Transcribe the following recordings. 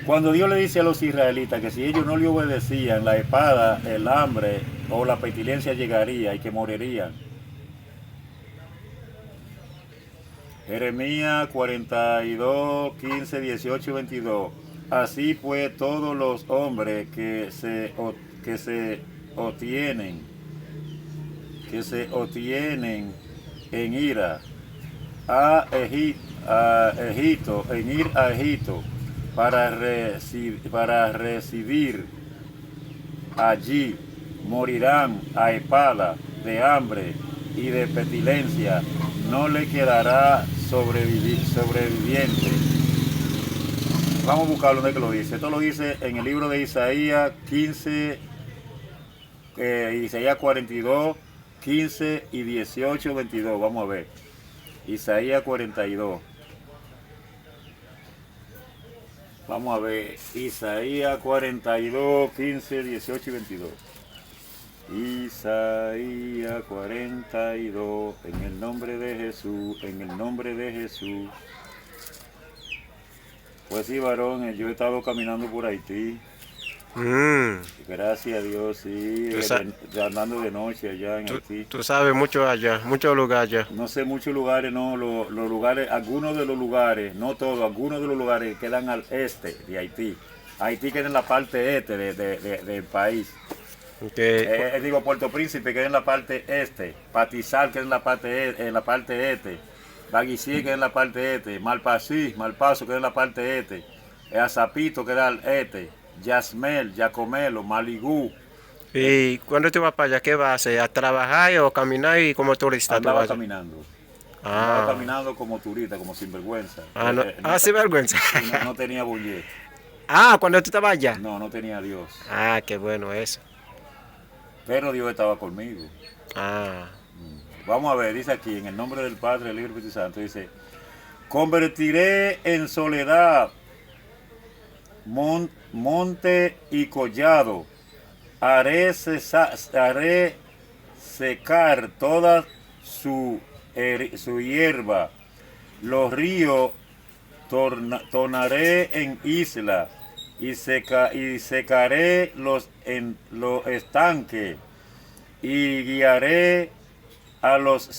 Cuando Dios le dice a los israelitas que si ellos no le obedecían, la espada, el hambre o la pestilencia llegaría y que morirían. Jeremías 42, 15, 18 y 22. Así pues, todos los hombres que se obtienen, que se obtienen en ira a Egipto, en ir a Egipto para residir allí, morirán a espada, de hambre y de pestilencia, no le quedará sobreviviente. Vamos a buscarlo donde que lo dice. Esto lo dice en el libro de Isaías 15, Isaías 42, 15 y 18, 22. Vamos a ver. Isaías 42. Vamos a ver. Isaías 42, 15, 18 y 22. Isaías 42. En el nombre de Jesús. En el nombre de Jesús. Pues sí, varón, yo he estado caminando por Haití. Mm, Gracias a Dios, sí, tú, sa- andando de noche allá en Haití. tú sabes mucho allá, muchos lugares allá. No sé muchos lugares, no, los lugares, algunos de los lugares, no todos, algunos de los lugares quedan al este de Haití. Haití queda en la parte este del país. Que, Digo, Puerto Príncipe queda en la parte este, Patizal queda en la parte este, Baguicí queda en la parte este, Malpaso queda en la parte este, Azapito queda al este, Yasmel, Yacomelo, Maligú. eh, ¿Y cuando tú vas para allá, qué vas a hacer? ¿A trabajar o caminar y como turista tú andaba vas allá? caminando. Andaba Ah, caminando como turista, como sinvergüenza. no, sin vergüenza. Sí, no tenía bullet. Ah, cuando tú estabas allá. No tenía Dios. Ah, qué bueno eso. Pero Dios estaba conmigo. Ah, Vamos a ver, dice aquí, en el nombre del Padre, del Hijo y del Espíritu Santo, dice, convertiré en soledad monte y collado, haré secar toda su hierba, los ríos tornaré en isla y secaré los estanques y guiaré a los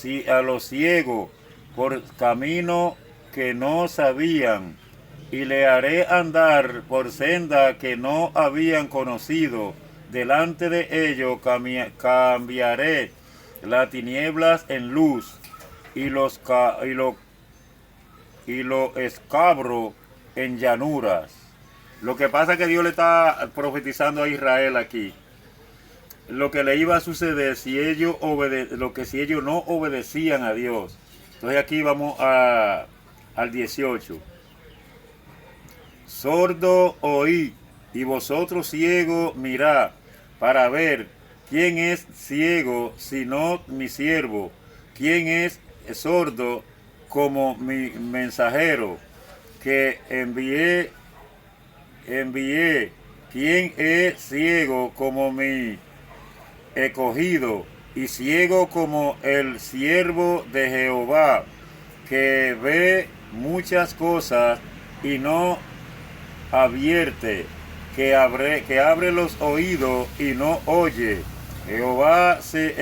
ciegos por camino que no sabían y le haré andar por senda que no habían conocido. Delante de ellos cambiaré las tinieblas en luz y los escabros en llanuras. Lo que pasa es que Dios le está profetizando a Israel aquí lo que le iba a suceder si ellos no obedecían a Dios. Entonces aquí vamos al 18. Sordo oí y vosotros ciegos mirad para ver quién es ciego sino mi siervo, quién es sordo como mi mensajero que envié, quién es ciego como mi escogido y ciego como el siervo de Jehová, que ve muchas cosas y no advierte, que abre los oídos y no oye. Jehová se